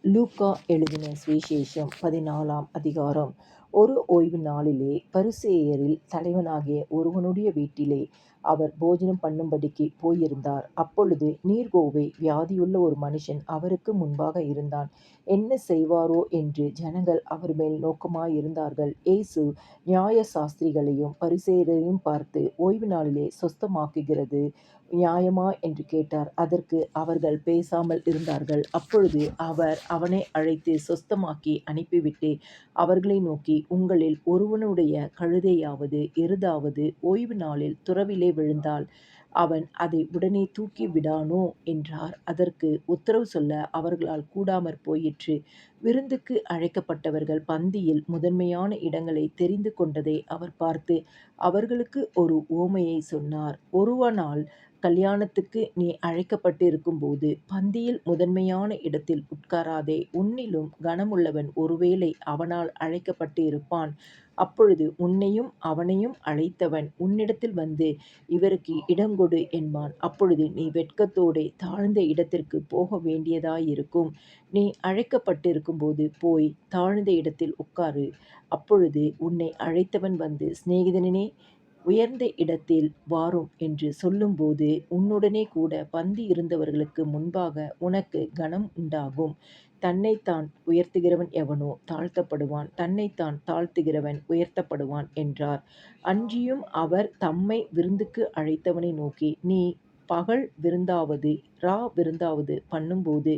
லூக்கா எழுதின சுவிசேஷம் 14ஆம் அதிகாரம். ஒரு ஓய்வு நாளிலே பரிசேயரில் தலைவனாகிய ஒருவனுடைய வீட்டிலே அவர் போஜனம் பண்ணும்படிக்கு போயிருந்தார். அப்பொழுது நீர்கோவை வியாதியுள்ள ஒரு மனுஷன் அவருக்கு முன்பாக இருந்தான். என்ன செய்வாரோ என்று ஜனங்கள் அவர் மேல் நோக்கமாயிருந்தார்கள். இயேசு நியாய சாஸ்திரிகளையும் பரிசேயரையும் பார்த்து, ஓய்வு நாளிலே சொஸ்தமாக்குகிறது நியாயமா என்று கேட்டார். அதற்கு அவர்கள் பேசாமல் இருந்தார்கள். அப்பொழுது அவர் அவனை அழைத்து சொஸ்தமாக்கி அனுப்பிவிட்டு அவர்களை நோக்கி, உங்களில் ஒருவனுடைய கழுதையாவது எருதாவது ஓய்வு நாளில் துறவிலே விழுந்தால் அவன் அதை உடனே தூக்கி விடானோ என்றார். அதற்கு உத்தரவு சொல்ல அவர்களால் கூடாமற் போயிற்று. விருந்துக்கு அழைக்கப்பட்டவர்கள் பந்தியில் முதன்மையான இடங்களை தெரிந்து கொண்டதை அவர் பார்த்து அவர்களுக்கு ஒரு உவமையை சொன்னார். ஒருவனால் கல்யாணத்துக்கு நீ அழைக்கப்பட்டிருக்கும்போது பந்தியில் முதன்மையான இடத்தில் உட்காராதே. உன்னிலும் கனமுள்ளவன் ஒருவேளை அவனால் அழைக்கப்பட்டு இருப்பான். அப்பொழுது உன்னையும் அவனையும் அழைத்தவன் உன்னிடத்தில் வந்து, இவருக்கு இடங்கொடு என்பான். அப்பொழுது நீ வெட்கத்தோடே தாழ்ந்த இடத்திற்கு போக வேண்டியதாயிருக்கும். நீ அழைக்கப்பட்டிருக்கும்போது போய் தாழ்ந்த இடத்தில் உட்காரு. அப்பொழுது உன்னை அழைத்தவன் வந்து, சிநேகிதனே, உயர்ந்த இடத்தில் வாரும் என்று சொல்லும்போது உன்னுடனே கூட பந்தி இருந்தவர்களுக்கு முன்பாக உனக்கு கனம் உண்டாகும். தன்னைத்தான் உயர்த்துகிறவன் எவனோ தாழ்த்தப்படுவான், தன்னைத்தான் தாழ்த்துகிறவன் உயர்த்தப்படுவான் என்றார். அன்றியும் அவர் தம்மை விருந்துக்கு அழைத்தவனை நோக்கி, நீ பகல் விருந்தாவது விருந்தாவது பண்ணும்போது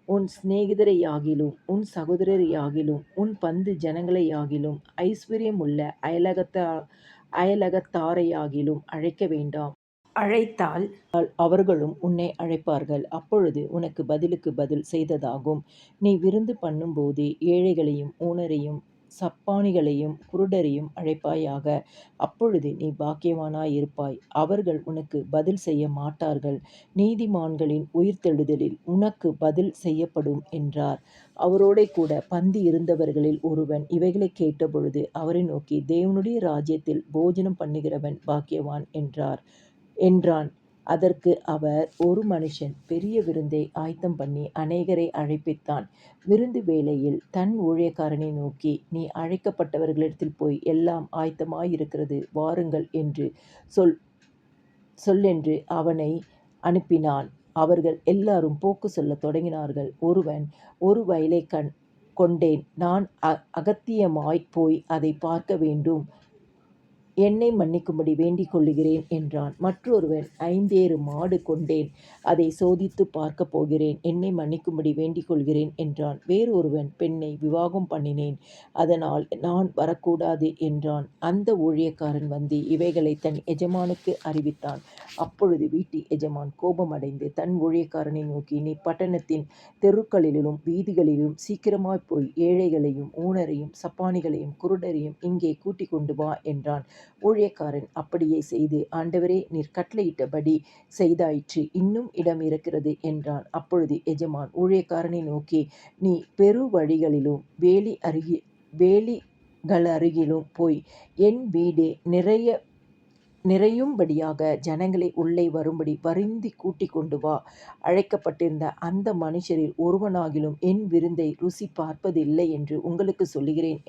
உன் சிநேகிதரையாகிலும் உன் சகோதரரையாகிலும் உன் பந்து ஜனங்களையாகிலும் ஐஸ்வர்யமுள்ள அயலகத்தாரையாகிலும் அழைக்க வேண்டாம். அழைத்தால் அவர்களும் உன்னை அழைப்பார்கள். அப்பொழுது உனக்கு பதிலுக்கு பதில் செய்ததாகும். நீ விருந்து பண்ணும்போது ஏழைகளையும் ஊனரையும் சப்பாணிகளையும் குருடரையும் அழைப்பாயாக. அப்பொழுது நீ பாக்கியவானாயிருப்பாய். அவர்கள் உனக்கு பதில் செய்ய மாட்டார்கள். நீதிமான்களின் உயிர்த்தெழுதலில் உனக்கு பதில் செய்யப்படும் என்றார். அவரோடே கூட பந்தி இருந்தவர்களில் ஒருவன் இவைகளை கேட்டபொழுது அவரை நோக்கி, தேவனுடைய ராஜ்யத்தில் போஜனம் பண்ணுகிறவன் பாக்கியவான் என்றான். அதற்கு அவர், ஒரு மனுஷன் பெரிய விருந்தை ஆயத்தம் பண்ணி அநேகரை அழைப்பித்தான். விருந்து வேளையில் தன் ஊழியக்காரனை நோக்கி, நீ அழைக்கப்பட்டவர்களிடத்தில் போய், எல்லாம் ஆயத்தமாயிருக்கிறது, வாருங்கள் என்று சொல்லென்று அவனை அனுப்பினான். அவர்கள் எல்லாரும் போக்கு சொல்லத் தொடங்கினார்கள். ஒருவன், ஒரு வயலை கொண்டேன், நான் அகத்தியமாய்ப் போய் அதை பார்க்க வேண்டும், என்னை மன்னிக்கும்படி வேண்டிக் கொள்ளுகிறேன் என்றான். மற்றொருவன், 5 மாடு கொண்டேன், அதை சோதித்து பார்க்கப் போகிறேன், என்னை மன்னிக்கும்படி வேண்டிக் கொள்கிறேன் என்றான். வேறொருவன், பெண்ணை விவாகம் பண்ணினேன், அதனால் நான் வரக்கூடாது என்றான். அந்த ஊழியக்காரன் வந்து இவைகளை தன் எஜமானுக்கு அறிவித்தான். அப்பொழுது வீட்டு எஜமான் கோபமடைந்து தன் ஊழியக்காரனை நோக்கி, நீ பட்டணத்தின் தெருக்களிலும் வீதிகளிலும் சீக்கிரமாய் போய் ஏழைகளையும் ஊனரையும் சப்பாணிகளையும் குருடரையும் இங்கே கூட்டிக் கொண்டு வா என்றான். ஊழியக்காரன் அப்படியே செய்து, ஆண்டவரே, நீர் கட்டளையிட்டபடி செய்தாயிற்று, இன்னும் இடம் இருக்கிறது என்றான். அப்பொழுது எஜமான் ஊழியக்காரனை நோக்கி, நீ பெரு வழிகளிலும் வேலிகளருகிலும் போய் என் வீடு நிறையும்படியாக ஜனங்களை உள்ளே வரும்படி வருந்தி கூட்டிக் கொண்டு வா. அழைக்கப்பட்டிருந்த அந்த மனுஷரில் ஒருவனாகிலும் என் விருந்தை ருசி பார்ப்பதில்லை என்று உங்களுக்கு சொல்லுகிறேன்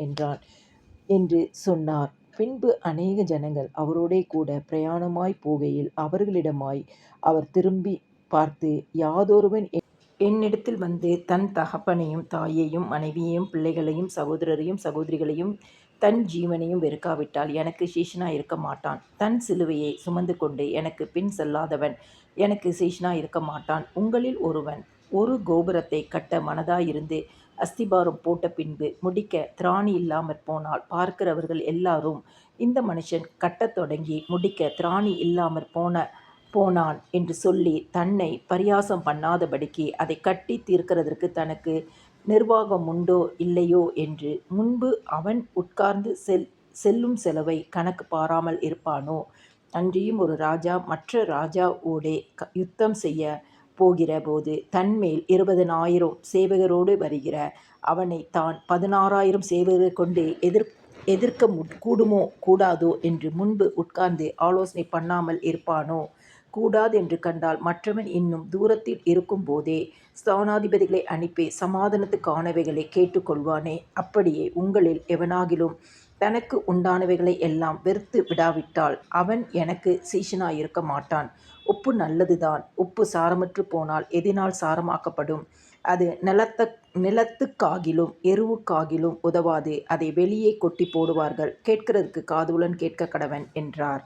என்று சொன்னார். பின்பு அநேக ஜனங்கள் அவரோடே கூட பிரயாணமாய் போகையில் அவர்களிடமாய் அவர் திரும்பி பார்த்து, யாதொருவன் என்னிடத்தில் வந்து தன் தகப்பனையும் தாயையும் மனைவியையும் பிள்ளைகளையும் சகோதரரையும் சகோதரிகளையும் தன் ஜீவனையும் வெறுக்காவிட்டால் எனக்கு சீஷனாய் இருக்க மாட்டான். தன் சிலுவையை சுமந்து கொண்டு எனக்கு பின் செல்லாதவன் எனக்கு சீஷனாய் இருக்க மாட்டான். உங்களில் ஒருவன் ஒரு கோபுரத்தை கட்ட மனதாயிருந்து அஸ்திபாரம் போட்ட பின்பு முடிக்க திராணி இல்லாமற் போனால் பார்க்கிறவர்கள் எல்லாரும், இந்த மனுஷன் கட்டத் தொடங்கி முடிக்க திராணி இல்லாமற் போனான் என்று சொல்லி தன்னை பரியாசம் பண்ணாதபடிக்கு அதை கட்டி தீர்க்கிறதற்கு தனக்கு நிர்வாகம் உண்டோ இல்லையோ என்று முன்பு அவன் உட்கார்ந்து செல்லும் செலவை கணக்கு பாராமல் இருப்பானோ? அன்றியும் ஒரு ராஜா மற்ற ராஜாவோடே யுத்தம் செய்ய போகிற போது தன்மேல் 20,000 சேவகரோடு வருகிற அவனை தான் 16,000 சேவகரை கொண்டு எதிர்க்க கூடுமோ கூடாதோ என்று முன்பு உட்கார்ந்து ஆலோசனை பண்ணாமல் இருப்பானோ? கூடாதென்று கண்டால் மற்றவன் இன்னும் தூரத்தில் இருக்கும்போதே ஸ்தானாதிபதிகளை அனுப்பி சமாதானத்துக்கானவைகளைக் கேட்டுக்கொள்வானே. அப்படியே உங்களில் எவனாகிலும் தனக்கு உண்டானவைகளை எல்லாம் வெறுத்து விடாவிட்டால் அவன் எனக்குச் சீஷனாயிருக்க மாட்டான். உப்பு நல்லதுதான். உப்பு சாரமற்றுப் போனால் எதினால் சாரமாக்கப்படும்? அது நிலத்துக்காகிலும் எருவுக்காகிலும் உதவாது. அதை வெளியே கொட்டிப் போடுவார்கள். கேட்கிறதற்குக் காதுள்ளவன் கேட்கக்கடவன் என்றார்.